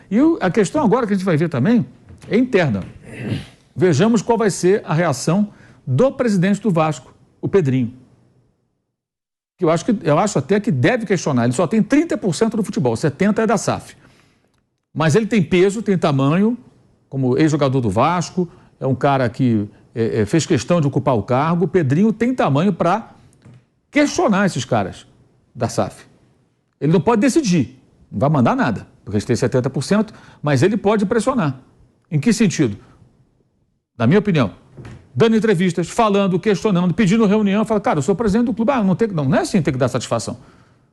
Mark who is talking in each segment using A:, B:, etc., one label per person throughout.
A: E a questão agora que a gente vai ver também é interna. Vejamos qual vai ser a reação do presidente do Vasco, o Pedrinho. Eu acho até que deve questionar. Ele só tem 30% do futebol, 70% é da SAF. Mas ele tem peso, tem tamanho, como ex-jogador do Vasco, é um cara que fez questão de ocupar o cargo. O Pedrinho tem tamanho para questionar esses caras da SAF. Ele não pode decidir, não vai mandar nada, porque eles têm 70%, mas ele pode pressionar. Em que sentido? Na minha opinião, dando entrevistas, falando, questionando, pedindo reunião, fala, cara, eu sou presidente do clube, não é assim, tem que dar satisfação.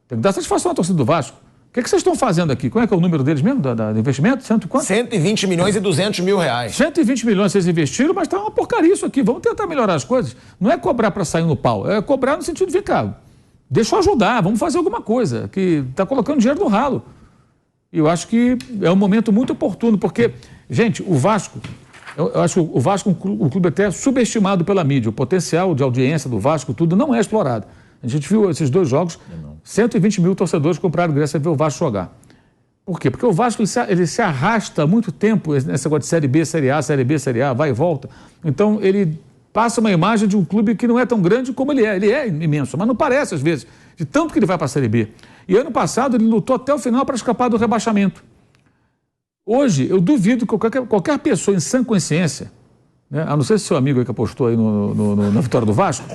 A: Tem que dar satisfação à torcida do Vasco. O que vocês estão fazendo aqui? Qual é que é o número deles mesmo, do investimento? Quanto?
B: 120 milhões e 200 mil reais.
A: 120 milhões vocês investiram, mas tá uma porcaria isso aqui. Vamos tentar melhorar as coisas. Não é cobrar para sair no pau, é cobrar no sentido de ficar. Deixa eu ajudar, vamos fazer alguma coisa, que está colocando dinheiro no ralo. E eu acho que é um momento muito oportuno, porque, gente, o Vasco, eu acho que o Vasco é um clube até subestimado pela mídia. O potencial de audiência do Vasco, tudo, não é explorado. A gente viu esses 2 jogos, 120 mil torcedores compraram ingresso para ver o Vasco jogar. Por quê? Porque o Vasco ele se arrasta há muito tempo nesse negócio de Série B, Série A, Série B, Série A, vai e volta. Então, ele passa uma imagem de um clube que não é tão grande como ele é. Ele é imenso, mas não parece às vezes, de tanto que ele vai para a Série B. E ano passado ele lutou até o final para escapar do rebaixamento. Hoje, eu duvido que qualquer pessoa em sã consciência, né, a não ser se seu amigo aí que apostou aí na vitória do Vasco,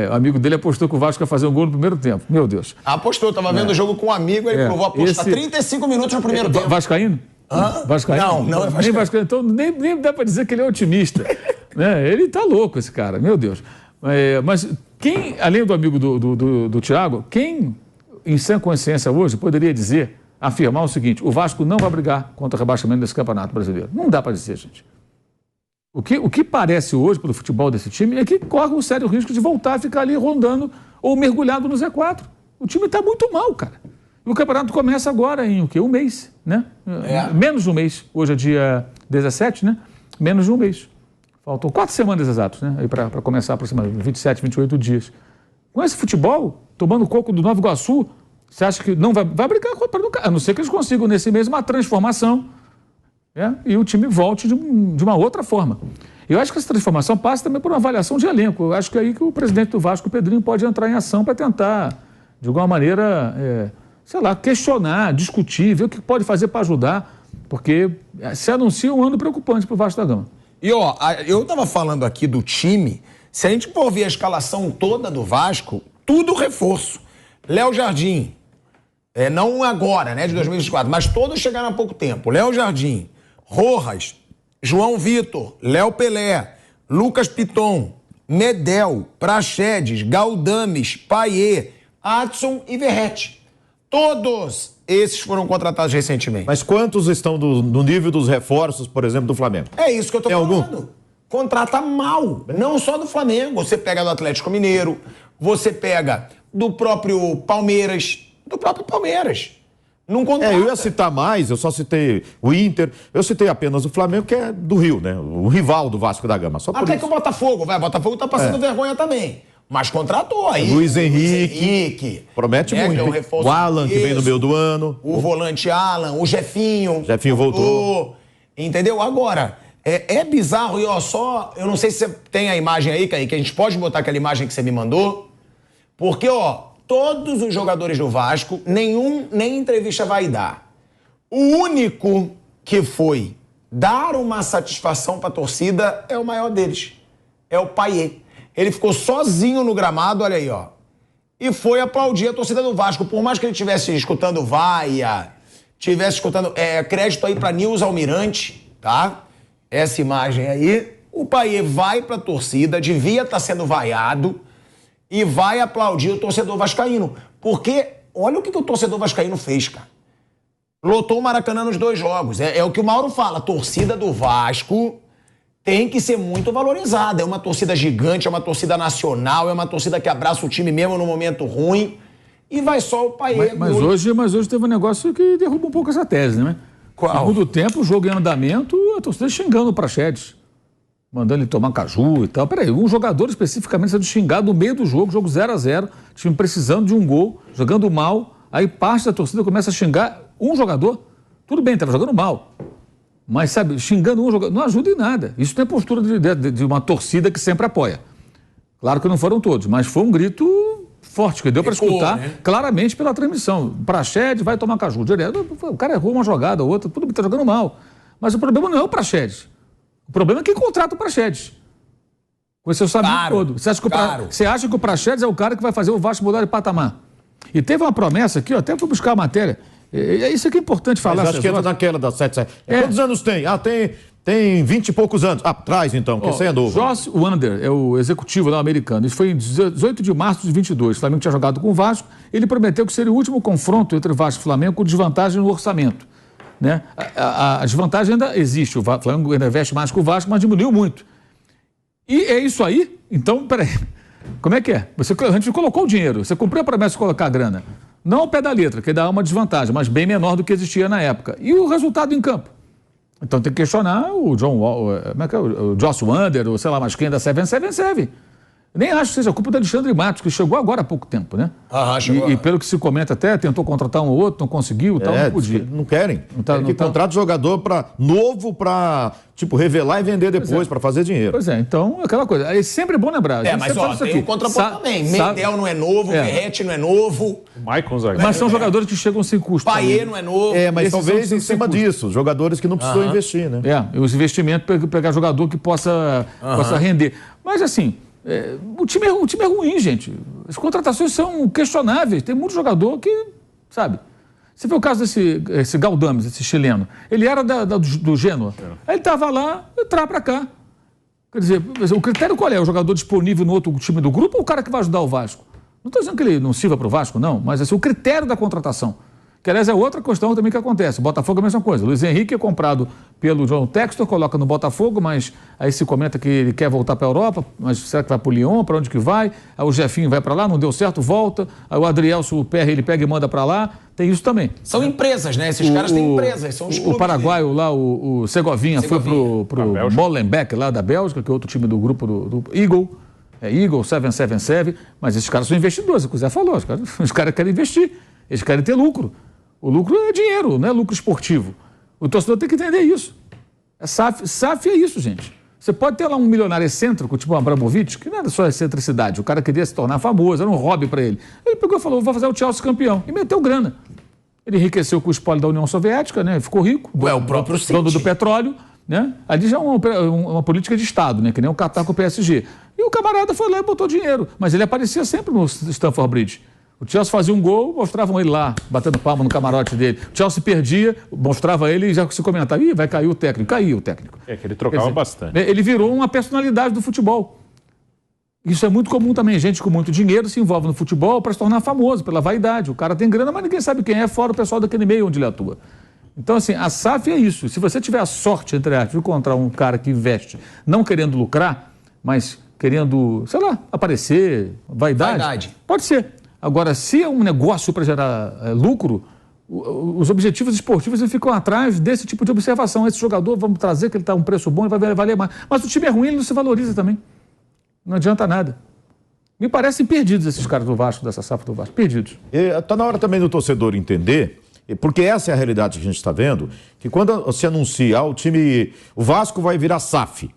A: o amigo dele apostou que o Vasco ia fazer um gol no primeiro tempo. Meu Deus.
B: Apostou, estava vendo o jogo com um amigo, ele provou a apostar 35 minutos no primeiro tempo.
A: Vascaíno? Vascaíno? Não é Vascaíno. Nem Vascaíno. Então nem dá para dizer que ele é otimista. Né? Ele tá louco, esse cara, meu Deus. Mas quem, além do amigo do Thiago, quem em sã consciência hoje poderia afirmar o seguinte: o Vasco não vai brigar contra o rebaixamento desse campeonato brasileiro? Não dá para dizer, gente. O que parece hoje pelo futebol desse time é que corre um sério risco de voltar a ficar ali rondando ou mergulhado no Z4. O time está muito mal, cara. E o campeonato começa agora em o quê? Um mês, né? Menos de um mês. Hoje é dia 17, né? Menos de um mês. Faltam 4 semanas exatas, né? Aí para começar aproximadamente 27, 28 dias. Com esse futebol, tomando coco do Nova Iguaçu, você acha que não vai brigar para nunca? A não ser que eles consigam nesse mês uma transformação, e o time volte de uma outra forma. Eu acho que essa transformação passa também por uma avaliação de elenco. Eu acho que é aí que o presidente do Vasco, o Pedrinho, pode entrar em ação para tentar, de alguma maneira, questionar, discutir, ver o que pode fazer para ajudar, porque se anuncia um ano preocupante para o Vasco da Gama.
B: E eu estava falando aqui do time, se a gente for ver a escalação toda do Vasco, tudo reforço. Léo Jardim, não agora, né, de 2024, mas todos chegaram há pouco tempo. Léo Jardim, Rojas, João Vitor, Léo Pelé, Lucas Piton, Medel, Praxedes, Galdames, Paier, Adson e Verrete. Todos esses foram contratados recentemente.
C: Mas quantos estão no nível dos reforços, por exemplo, do Flamengo?
B: É isso que eu tô falando.
C: Algum?
B: Contrata mal, não só do Flamengo. Você pega do Atlético Mineiro, você pega do próprio Palmeiras. Não contrata.
C: Eu ia citar mais, eu só citei o Inter, eu citei apenas o Flamengo, que é do Rio, né? O rival do Vasco da Gama. Só por
B: Até
C: isso.
B: que o Botafogo, o Botafogo tá passando vergonha também. Mas contratou aí.
C: Luiz Henrique. Promete muito. O Alan, que vem no meio do ano.
B: O volante Alan, o Jefinho.
C: Jefinho voltou.
B: Entendeu? Agora, é bizarro. E eu não sei se você tem a imagem aí, Kaique, a gente pode botar aquela imagem que você me mandou. Porque, todos os jogadores do Vasco, nem entrevista vai dar. O único que foi dar uma satisfação pra torcida é o maior deles. É o Paier. Ele ficou sozinho no gramado, olha aí, e foi aplaudir a torcida do Vasco. Por mais que ele estivesse escutando vaia, estivesse escutando... crédito aí pra Nilson Almirante, tá? Essa imagem aí. O Paier vai pra torcida, devia estar sendo vaiado, e vai aplaudir o torcedor vascaíno. Porque olha o que o torcedor vascaíno fez, cara. Lotou o Maracanã nos 2 jogos. É o que o Mauro fala. A torcida do Vasco tem que ser muito valorizada. É uma torcida gigante, é uma torcida nacional, é uma torcida que abraça o time mesmo no momento ruim. E vai só o Paier.
A: Mas hoje teve um negócio que derruba um pouco essa tese, né?
B: Qual?
A: Segundo tempo, o jogo em andamento, a torcida xingando o Praxedes. Mandando ele tomar caju e tal. Peraí, um jogador especificamente sendo xingado no meio do jogo 0-0, time precisando de um gol, jogando mal, aí parte da torcida começa a xingar um jogador. Tudo bem, estava jogando mal. Mas, sabe, xingando um jogador não ajuda em nada. Isso não é postura de uma torcida que sempre apoia. Claro que não foram todos, mas foi um grito forte, que deu para escutar claramente pela transmissão. Praxedes vai tomar caju direto. O cara errou uma jogada, outra, tudo bem, está jogando mal. Mas o problema não é o Praxedes. O problema é quem contrata o Praxedes. Você sabe todo. Você acha que o Praxedes é o cara que vai fazer o Vasco mudar de patamar? E teve uma promessa aqui, eu até fui buscar a matéria. Isso aqui é importante falar.
C: Mas acho que entra naquela das 7. Quantos anos tem? Tem 20 e poucos anos. Atrás, então, que esse é novo.
A: Joss Wander é o executivo lá americano. Isso foi em 18 de março de 22. O Flamengo tinha jogado com o Vasco. Ele prometeu que seria o último confronto entre Vasco e Flamengo com desvantagem no orçamento. Né? A desvantagem ainda existe. O Flamengo ainda investe mais que o Vasco, mas diminuiu muito. E é isso aí? Então, peraí. Como é que é? A gente colocou o dinheiro. Você cumpriu a promessa de colocar a grana. Não ao pé da letra, que dá uma desvantagem, mas bem menor do que existia na época. E o resultado em campo? Então tem que questionar o Joss Wander, ou sei lá mais quem da 777. Nem acho que seja culpa do Alexandre Matos, que chegou agora há pouco tempo, né?
B: Chegou.
A: E pelo que se comenta até, tentou contratar um ou outro, não conseguiu, tal, não podia.
C: Não querem. Contrata jogador novo para, revelar e vender depois, para fazer dinheiro.
A: Pois é, então, aquela coisa. É sempre bom lembrar.
B: Mas tem o contraponto também. Mendel não é novo, Verratti não é novo.
A: Mas são jogadores que chegam sem custo.
B: Paier não é novo.
C: Mas talvez em cima disso, jogadores que não precisam investir, né?
A: Os investimentos para pegar jogador que possa render. Mas assim... o time é ruim, gente. As contratações são questionáveis. Tem muito jogador que, sabe... Você vê o caso desse Galdames, esse chileno. Ele era do Genoa. Aí ele estava lá, entrar para cá. Quer dizer, o critério qual é? O jogador disponível no outro time do grupo ou o cara que vai ajudar o Vasco? Não estou dizendo que ele não sirva para o Vasco, não. Mas assim, o critério da contratação. Que, aliás, é outra questão também que acontece. O Botafogo é a mesma coisa. O Luiz Henrique é comprado pelo João Textor, coloca no Botafogo, mas aí se comenta que ele quer voltar para a Europa, mas será que vai para o Lyon? Para onde que vai? Aí o Jefinho vai para lá, não deu certo, volta. Aí o Adrielso, o PR, ele pega e manda para lá. Tem isso também.
B: São empresas, né? Esses caras têm empresas, são os clubes.
A: O paraguaio lá, o Segovinha, foi pro Molenbeek lá da Bélgica, que é outro time do grupo do Eagle. Eagle, 777, mas esses caras são investidores, o Zé falou, os caras querem investir, eles querem ter lucro. O lucro é dinheiro, não é lucro esportivo. O torcedor tem que entender isso. SAF é isso, gente. Você pode ter lá um milionário excêntrico, tipo o Abramovich, que não era só excentricidade, o cara queria se tornar famoso, era um hobby para ele. Ele pegou e falou, vou fazer o Chelsea campeão, e meteu grana. Ele enriqueceu com o espólio da União Soviética, né? Ficou rico.
B: O próprio
A: dono do petróleo, né? Ali já é uma política de Estado, né? Que nem o Qatar com o PSG. E o camarada foi lá e botou dinheiro. Mas ele aparecia sempre no Stamford Bridge. O Chelsea fazia um gol, mostravam ele lá, batendo palma no camarote dele. O Chelsea perdia, mostrava ele e já se comentava, vai cair o técnico. Caiu o técnico.
D: Que ele trocava bastante.
A: Ele virou uma personalidade do futebol. Isso é muito comum também. Gente com muito dinheiro se envolve no futebol para se tornar famoso, pela vaidade. O cara tem grana, mas ninguém sabe quem é, fora o pessoal daquele meio onde ele atua. Então, assim, a SAF é isso. Se você tiver a sorte, entre aspas, de encontrar um cara que investe não querendo lucrar, mas querendo, sei lá, aparecer, vaidade. Pode ser. Agora, se é um negócio para gerar lucro, os objetivos esportivos ficam atrás desse tipo de observação. Esse jogador, vamos trazer que ele está a um preço bom e vai valer mais. Mas o time é ruim, ele não se valoriza também. Não adianta nada. Me parecem perdidos esses caras do Vasco, dessa SAF do Vasco. Perdidos.
C: Está na hora também do torcedor entender, porque essa é a realidade que a gente está vendo, que quando se anuncia o Vasco vai virar SAF,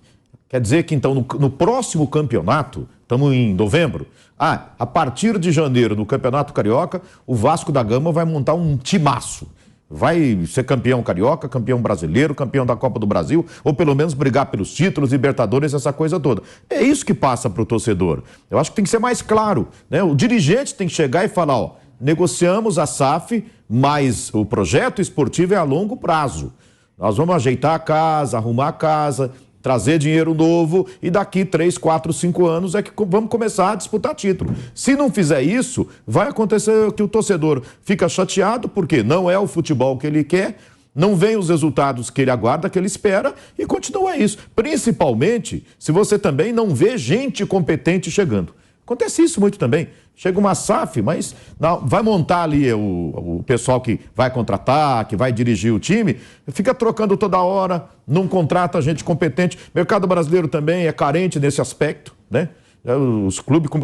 C: quer dizer que então no próximo campeonato, estamos em novembro, a partir de janeiro no Campeonato Carioca, o Vasco da Gama vai montar um timaço. Vai ser campeão carioca, campeão brasileiro, campeão da Copa do Brasil, ou pelo menos brigar pelos títulos, Libertadores, essa coisa toda. É isso que passa para o torcedor. Eu acho que tem que ser mais claro, né? O dirigente tem que chegar e falar, negociamos a SAF, mas o projeto esportivo é a longo prazo. Nós vamos ajeitar a casa, arrumar a casa, trazer dinheiro novo e daqui 3, 4, 5 anos é que vamos começar a disputar título. Se não fizer isso, vai acontecer que o torcedor fica chateado porque não é o futebol que ele quer, não vem os resultados que ele aguarda, que ele espera e continua isso. Principalmente se você também não vê gente competente chegando. Acontece isso muito também. Chega uma SAF, mas não, vai montar ali o pessoal que vai contratar, que vai dirigir o time, fica trocando toda hora, não contrata gente competente. O mercado brasileiro também é carente nesse aspecto, né?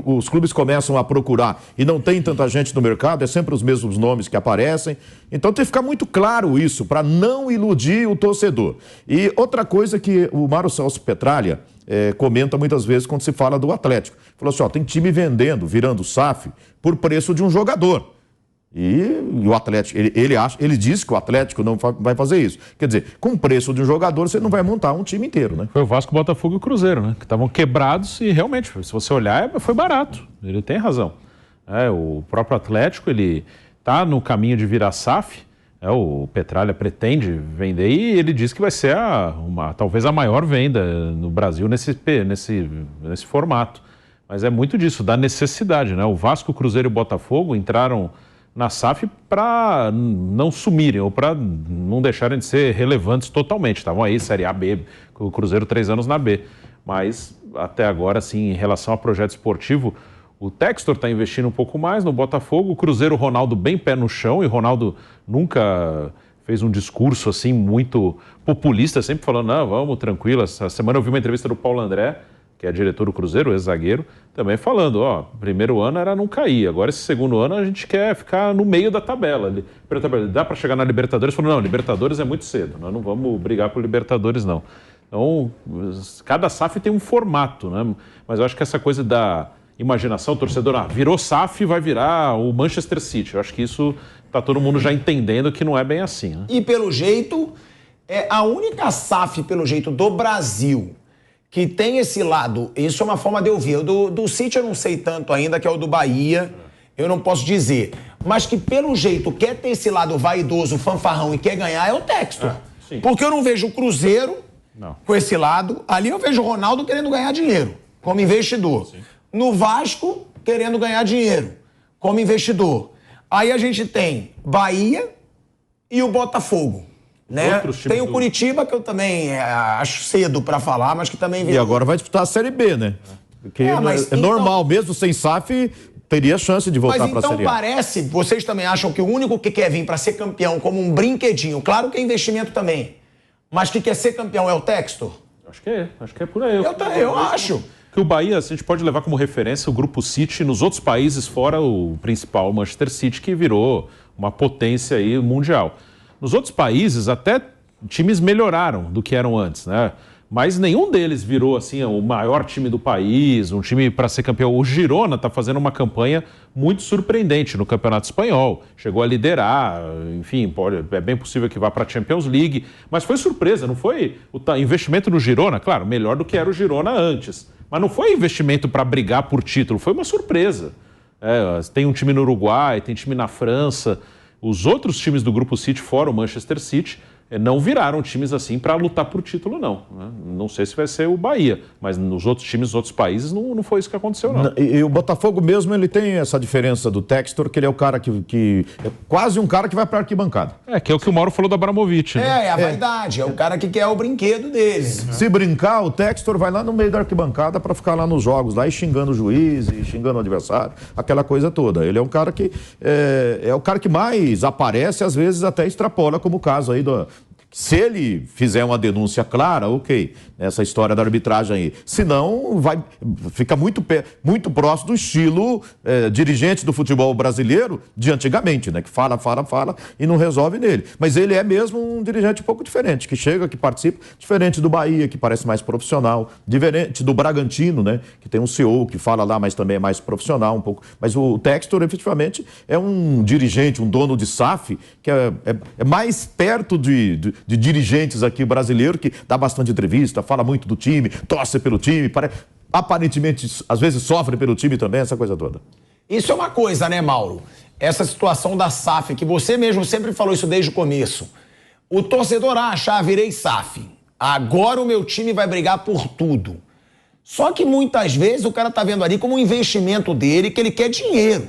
C: Os clubes começam a procurar e não tem tanta gente no mercado, é sempre os mesmos nomes que aparecem. Então tem que ficar muito claro isso, para não iludir o torcedor. E outra coisa que o Mário Celso Petralha comenta muitas vezes quando se fala do Atlético. Falou assim, tem time virando SAF por preço de um jogador. E o Atlético, ele disse que o Atlético não vai fazer isso. Quer dizer, com o preço de um jogador, você não vai montar um time inteiro, né?
D: Foi o Vasco, Botafogo e o Cruzeiro, né? Que estavam quebrados e realmente, se você olhar, foi barato. Ele tem razão. O próprio Atlético, ele está no caminho de virar SAF. O Petralha pretende vender e ele diz que vai ser talvez a maior venda no Brasil nesse formato. Mas é muito disso, da necessidade, né? O Vasco, o Cruzeiro e o Botafogo entraram na SAF para não sumirem ou para não deixarem de ser relevantes totalmente. Estavam aí, Série A, B, o Cruzeiro 3 anos na B. Mas até agora, assim, em relação ao projeto esportivo, o Textor está investindo um pouco mais no Botafogo, o Cruzeiro, o Ronaldo bem pé no chão, e o Ronaldo nunca fez um discurso assim muito populista, sempre falando, não, vamos, tranquilo. Essa semana eu vi uma entrevista do Paulo André, que é diretor do Cruzeiro, ex-zagueiro, também falando, primeiro ano era não cair, agora esse segundo ano a gente quer ficar no meio da tabela. Dá para chegar na Libertadores? Falou, não, Libertadores é muito cedo, nós não vamos brigar por Libertadores, não. Então, cada SAF tem um formato, né? Mas eu acho que essa coisa da imaginação, o torcedor, virou SAF, vai virar o Manchester City. Eu acho que isso está todo mundo já entendendo que não é bem assim, né?
B: E pelo jeito, é a única SAF, pelo jeito, do Brasil que tem esse lado, isso é uma forma de eu ver. Do City eu não sei tanto ainda, que é o do Bahia, eu não posso dizer. Mas que pelo jeito quer ter esse lado vaidoso, fanfarrão e quer ganhar é o Textor. Porque eu não vejo o Cruzeiro com esse lado. Ali eu vejo o Ronaldo querendo ganhar dinheiro como investidor. Sim. No Vasco, querendo ganhar dinheiro como investidor. Aí a gente tem Bahia e o Botafogo. Né? Tem o Curitiba, que eu também acho cedo para falar, mas que também...
C: E agora vai disputar a Série B, né? Porque é normal, mesmo sem SAF, teria chance de voltar para a Série A.
B: Mas então parece, vocês também acham que o único que quer vir para ser campeão como um brinquedinho, claro que é investimento também, mas que quer ser campeão é o Textor?
D: Acho que é por aí.
B: Eu acho.
D: Que o Bahia, a gente pode levar como referência o Grupo City nos outros países, fora o principal, o Manchester City, que virou uma potência aí mundial. Nos outros países, até times melhoraram do que eram antes, né? Mas nenhum deles virou assim o maior time do país, um time para ser campeão. O Girona está fazendo uma campanha muito surpreendente no Campeonato Espanhol. Chegou a liderar, enfim, é bem possível que vá para a Champions League. Mas foi surpresa, não foi o investimento no Girona, claro, melhor do que era o Girona antes. Mas não foi investimento para brigar por título, foi uma surpresa. Tem um time no Uruguai, tem time na França. Os outros times do Grupo City, fora o Manchester City, não viraram times assim para lutar por título, não. Não sei se vai ser o Bahia, mas nos outros times, nos outros países, não foi isso que aconteceu, não.
C: E o Botafogo mesmo, ele tem essa diferença do Textor, que ele é o cara que é quase um cara que vai para arquibancada.
D: Que é o que o Mauro falou do Abramovich.
B: Né? É a vaidade, é o cara que quer o brinquedo dele.
C: Se brincar, o Textor vai lá no meio da arquibancada para ficar lá nos jogos, lá e xingando o juiz, e xingando o adversário, aquela coisa toda. Ele é um cara que é o cara que mais aparece, às vezes até extrapola, como o caso aí do... Se ele fizer uma denúncia clara, ok, essa história da arbitragem aí. Se não, fica muito próximo do estilo dirigente do futebol brasileiro de antigamente, né? Que fala e não resolve nele. Mas ele é mesmo um dirigente um pouco diferente, que chega, que participa, diferente do Bahia, que parece mais profissional, diferente do Bragantino, né? Que tem um CEO que fala lá, mas também é mais profissional um pouco. Mas o Textor, efetivamente, é um dirigente, um dono de SAF, que é mais perto de dirigentes aqui brasileiros, que dá bastante entrevista, fala muito do time, torce pelo time, aparentemente, às vezes sofre pelo time também, essa coisa toda.
B: Isso é uma coisa, né, Mauro? Essa situação da SAF, que você mesmo sempre falou isso desde o começo. O torcedor acha, virei SAF. Agora o meu time vai brigar por tudo. Só que muitas vezes o cara tá vendo ali como um investimento dele, que ele quer dinheiro.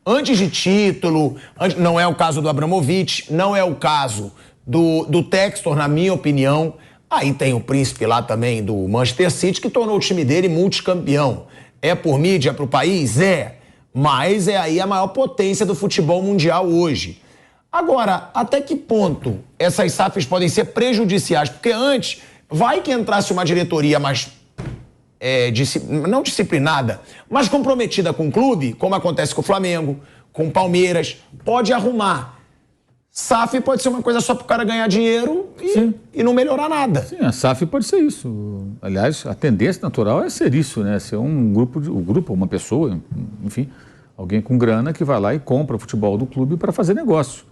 B: Antes de título, não é o caso do Abramovich, não é o caso do Textor, na minha opinião. Aí tem o príncipe lá também do Manchester City, que tornou o time dele multicampeão. É por mídia, é pro país? Mas é aí a maior potência do futebol mundial hoje. Agora, até que ponto essas SAFs podem ser prejudiciais? Porque antes, vai que entrasse uma diretoria mais não disciplinada, mas comprometida com o clube, como acontece com o Flamengo, com o Palmeiras, pode arrumar. SAF pode ser uma coisa só para o cara ganhar dinheiro e não melhorar nada.
A: Sim, a SAF pode ser isso. Aliás, a tendência natural é ser isso, né? Ser um grupo, uma pessoa, enfim, alguém com grana que vai lá e compra o futebol do clube para fazer negócio.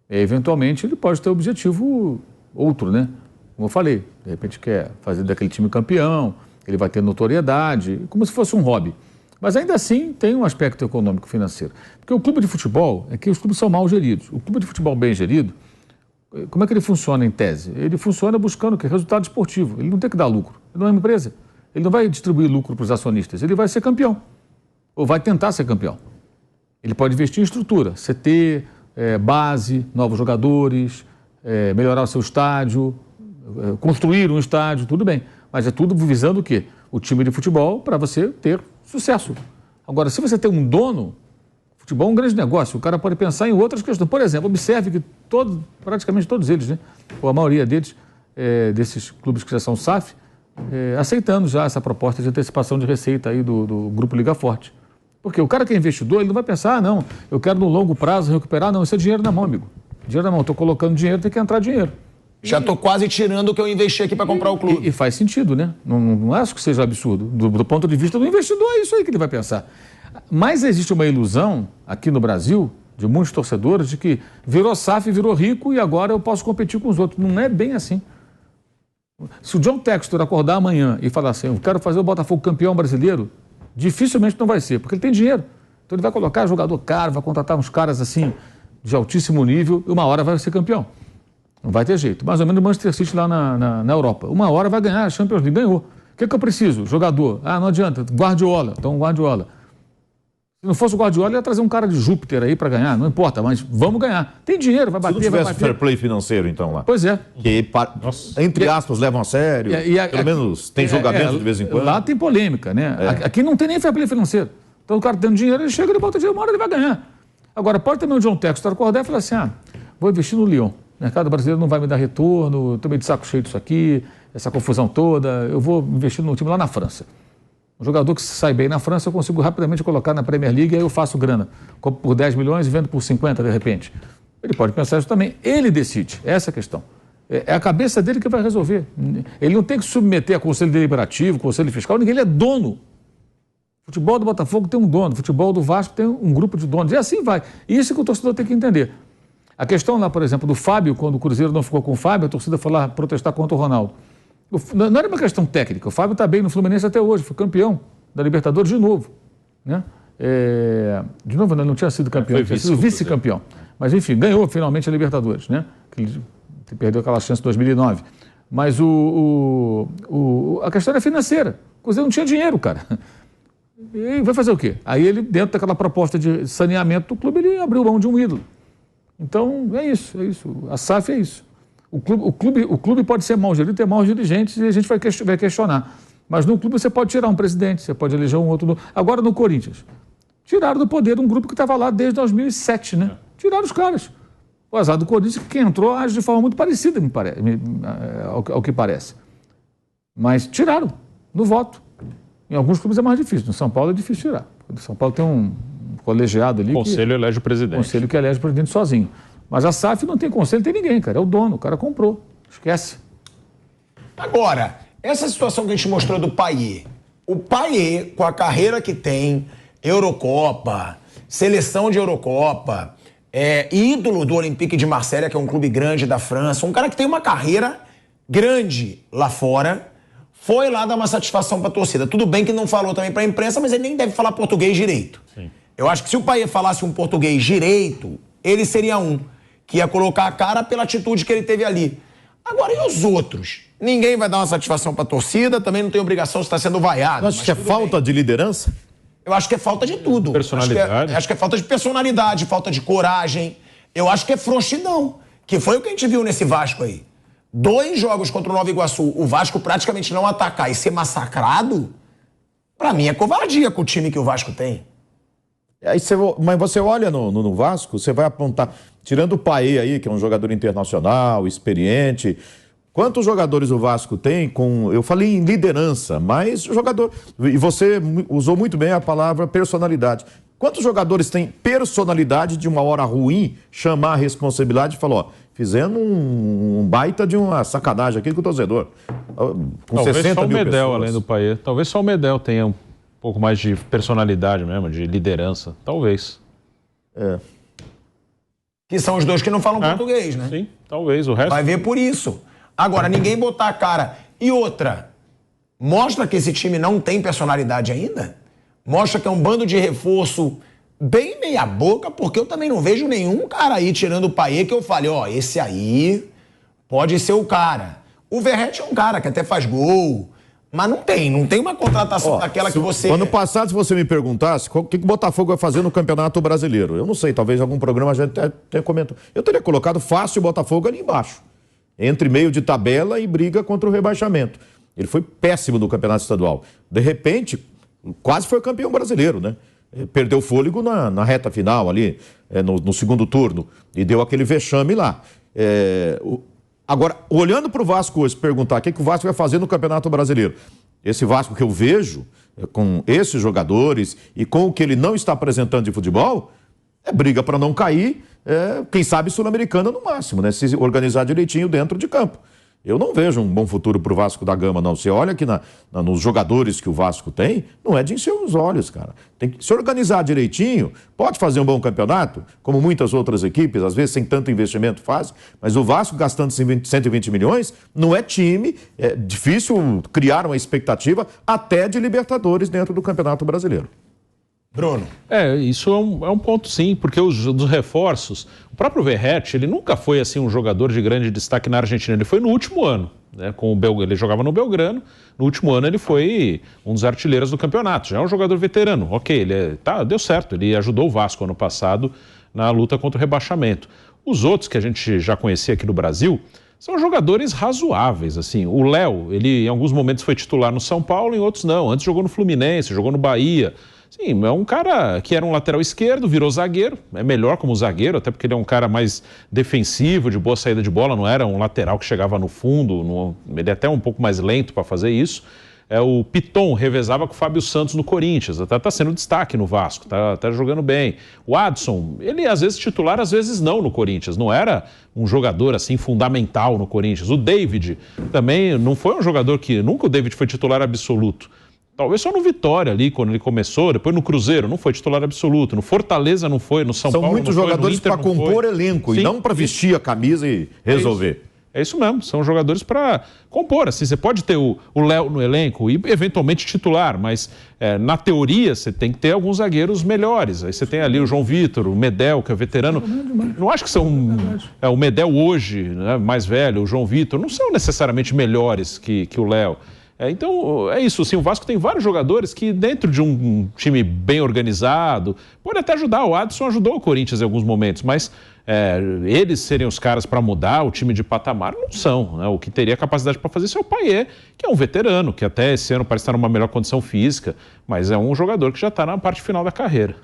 A: E, eventualmente, ele pode ter objetivo outro, né? Como eu falei, de repente quer fazer daquele time campeão, ele vai ter notoriedade, como se fosse um hobby. Mas ainda assim tem um aspecto econômico financeiro. Porque o clube de futebol, é que os clubes são mal geridos. O clube de futebol bem gerido, como é que ele funciona em tese? Ele funciona buscando o quê? Resultado esportivo. Ele não tem que dar lucro. Ele não é uma empresa. Ele não vai distribuir lucro para os acionistas. Ele vai ser campeão. Ou vai tentar ser campeão. Ele pode investir em estrutura, CT, base, novos jogadores, melhorar o seu estádio, construir um estádio, tudo bem. Mas é tudo visando o quê? O time de futebol para você ter sucesso. Agora, se você tem um dono, futebol é um grande negócio, o cara pode pensar em outras questões. Por exemplo, observe que praticamente todos eles, né, ou a maioria deles, desses clubes que já são SAF, aceitando já essa proposta de antecipação de receita aí do Grupo Liga Forte. Porque o cara que é investidor, ele não vai pensar, não, eu quero no longo prazo recuperar, não, isso é dinheiro na mão, amigo. Dinheiro na mão, estou colocando dinheiro, tem que entrar dinheiro.
B: Já estou quase tirando o que eu investi aqui para comprar o clube.
A: E faz sentido, né? Não acho que seja absurdo. Do ponto de vista do investidor, é isso aí que ele vai pensar. Mas existe uma ilusão aqui no Brasil, de muitos torcedores, de que virou SAF, virou rico e agora eu posso competir com os outros. Não é bem assim. Se o John Textor acordar amanhã e falar assim, eu quero fazer o Botafogo campeão brasileiro, dificilmente não vai ser, porque ele tem dinheiro. Então ele vai colocar jogador caro, vai contratar uns caras assim, de altíssimo nível, e uma hora vai ser campeão. Não vai ter jeito. Mais ou menos o Manchester City lá na Europa. Uma hora vai ganhar a Champions League. Ganhou. O que eu preciso? Jogador. Ah, não adianta. Guardiola. Então, Guardiola. Se não fosse o Guardiola, ia trazer um cara de Júpiter aí para ganhar. Não importa, mas vamos ganhar. Tem dinheiro, vai bater, vai bater. Se não tivesse
C: fair play financeiro, então, lá.
A: Pois é.
C: Que, entre aspas, levam a sério. Pelo menos tem julgamento de vez em quando.
A: Lá tem polêmica, né? Aqui não tem nem fair play financeiro. Então, o cara tendo dinheiro, ele chega, ele bota dinheiro, uma hora ele vai ganhar. Agora, pode também o John Textor acordar e falar assim, vou investir no Lyon. O mercado brasileiro não vai me dar retorno, estou meio de saco cheio disso aqui, essa confusão toda, eu vou investir num time lá na França. Um jogador que sai bem na França, eu consigo rapidamente colocar na Premier League e aí eu faço grana. Compro por 10 milhões e vendo por 50 de repente. Ele pode pensar isso também. Ele decide, essa é a questão. É a cabeça dele que vai resolver. Ele não tem que submeter a conselho deliberativo, conselho fiscal, ninguém, ele é dono. O futebol do Botafogo tem um dono, o futebol do Vasco tem um grupo de donos. E assim vai. Isso que o torcedor tem que entender. A questão lá, por exemplo, do Fábio, quando o Cruzeiro não ficou com o Fábio, a torcida foi lá protestar contra o Ronaldo. Não era uma questão técnica, o Fábio está bem no Fluminense até hoje, foi campeão da Libertadores de novo. Né? De novo, não tinha sido campeão, tinha sido vice-campeão. Mas enfim, ganhou finalmente a Libertadores, né? Ele perdeu aquela chance em 2009. Mas a questão era financeira. O Cruzeiro não tinha dinheiro, cara. E vai fazer o quê? Aí ele, dentro daquela proposta de saneamento do clube, ele abriu mão de um ídolo. Então, é isso. A SAF é isso. O clube pode ser mal gerido, ter maus dirigentes e a gente vai questionar. Mas no clube você pode tirar um presidente, você pode eleger um outro. Agora no Corinthians, tiraram do poder um grupo que estava lá desde 2007, né? Tiraram os caras. O azar do Corinthians, que quem entrou age de forma muito parecida, ao que parece. Mas tiraram, no voto. Em alguns clubes é mais difícil. No São Paulo é difícil tirar. No São Paulo tem um colegiado ali.
D: O conselho elege o presidente.
A: O conselho que elege o presidente sozinho. Mas a SAF não tem conselho, não tem ninguém, cara. É o dono, o cara comprou. Esquece.
B: Agora, essa situação que a gente mostrou do Payet. O Payet, com a carreira que tem, Eurocopa, seleção de Eurocopa, ídolo do Olympique de Marselha, que é um clube grande da França, um cara que tem uma carreira grande lá fora, foi lá dar uma satisfação pra torcida. Tudo bem que não falou também pra imprensa, mas ele nem deve falar português direito. Sim. Eu acho que se o Payet falasse um português direito, ele seria um que ia colocar a cara pela atitude que ele teve ali. Agora, e os outros? Ninguém vai dar uma satisfação pra torcida, também não tem obrigação de estar sendo vaiado.
C: Acho que é falta de liderança?
B: Eu acho que é falta de tudo.
D: Personalidade.
B: Acho que é falta de personalidade, falta de coragem. Eu acho que é frouxidão, que foi o que a gente viu nesse Vasco aí. 2 jogos contra o Nova Iguaçu, o Vasco praticamente não atacar e ser massacrado, pra mim é covardia com o time que o Vasco tem.
C: Aí mas você olha no Vasco, você vai apontar, tirando o Payet aí, que é um jogador internacional, experiente, Quantos jogadores o Vasco tem com... Eu falei em liderança, mas o jogador... E você usou muito bem a palavra personalidade. Quantos jogadores têm personalidade de uma hora ruim chamar a responsabilidade e falar, ó, fizendo um baita de uma sacanagem aqui com o torcedor. Com
D: talvez
C: 60
D: só o
C: mil
D: Medel,
C: pessoas.
D: além do Payet. Talvez só o Medel tenha um pouco mais de personalidade mesmo, de liderança. Talvez.
B: Que são os dois que não falam português, né?
D: Sim, talvez. O resto...
B: Vai ver por isso. Agora, ninguém botar a cara. E outra, mostra que esse time não tem personalidade ainda? Mostra que é um bando de reforço bem meia boca, porque eu também não vejo nenhum cara aí tirando o Payet que eu falei, ó, esse aí pode ser o cara. O Verratti é um cara que até faz gol, mas não tem uma contratação daquela que você...
C: Ano passado, se você me perguntasse o que o Botafogo vai fazer no Campeonato Brasileiro, eu não sei, talvez algum programa a gente tenha comentado. Eu teria colocado fácil o Botafogo ali embaixo, entre meio de tabela e briga contra o rebaixamento. Ele foi péssimo no Campeonato Estadual. De repente, quase foi campeão brasileiro, né? Perdeu fôlego na reta final ali, no segundo turno, e deu aquele vexame lá. Agora, olhando para o Vasco hoje, perguntar o que o Vasco vai fazer no Campeonato Brasileiro. Esse Vasco que eu vejo, com esses jogadores e com o que ele não está apresentando de futebol, é briga para não cair, quem sabe Sul-Americana no máximo, né? Se organizar direitinho dentro de campo. Eu não vejo um bom futuro para o Vasco da Gama, não. Você olha aqui nos jogadores que o Vasco tem, não é de encher os olhos, cara. Tem que se organizar direitinho, pode fazer um bom campeonato, como muitas outras equipes, às vezes sem tanto investimento faz, mas o Vasco gastando 120 milhões, não é time, é difícil criar uma expectativa até de Libertadores dentro do Campeonato Brasileiro.
B: Bruno.
D: Isso é um ponto sim, porque dos reforços, o próprio Verratti, ele nunca foi assim um jogador de grande destaque na Argentina, ele foi no último ano, né, ele jogava no Belgrano, no último ano ele foi um dos artilheiros do campeonato, já é um jogador veterano, ok, deu certo, ele ajudou o Vasco ano passado na luta contra o rebaixamento. Os outros que a gente já conhecia aqui no Brasil são jogadores razoáveis, assim, o Léo, ele em alguns momentos foi titular no São Paulo, em outros não, antes jogou no Fluminense, jogou no Bahia. Sim, é um cara que era um lateral esquerdo, virou zagueiro, é melhor como zagueiro, até porque ele é um cara mais defensivo, de boa saída de bola, não era um lateral que chegava no fundo, ele é até um pouco mais lento para fazer isso. O Piton revezava com o Fábio Santos no Corinthians, até está sendo destaque no Vasco, tá jogando bem. O Adson, ele às vezes titular, às vezes não no Corinthians, não era um jogador assim fundamental no Corinthians. O David também não foi um jogador que, nunca o David foi titular absoluto. Talvez só no Vitória ali, quando ele começou, depois no Cruzeiro, não foi titular absoluto, no Fortaleza não foi, no São Paulo não foi,
C: São muitos jogadores para compor elenco. Sim, e não para vestir a camisa e resolver.
D: É isso mesmo, são jogadores para compor, assim, você pode ter o Léo no elenco e eventualmente titular, mas na teoria você tem que ter alguns zagueiros melhores, aí você tem ali o João Vitor, o Medel, que é veterano, não acho que são, o Medel hoje, né, mais velho, o João Vitor, não são necessariamente melhores que o Léo. Então, é isso, assim, o Vasco tem vários jogadores que dentro de um time bem organizado, pode até ajudar, o Adson ajudou o Corinthians em alguns momentos, mas eles serem os caras para mudar o time de patamar, não são, né? O que teria capacidade para fazer isso é o Payet, que é um veterano, que até esse ano parece estar numa melhor condição física, mas é um jogador que já está na parte final da carreira.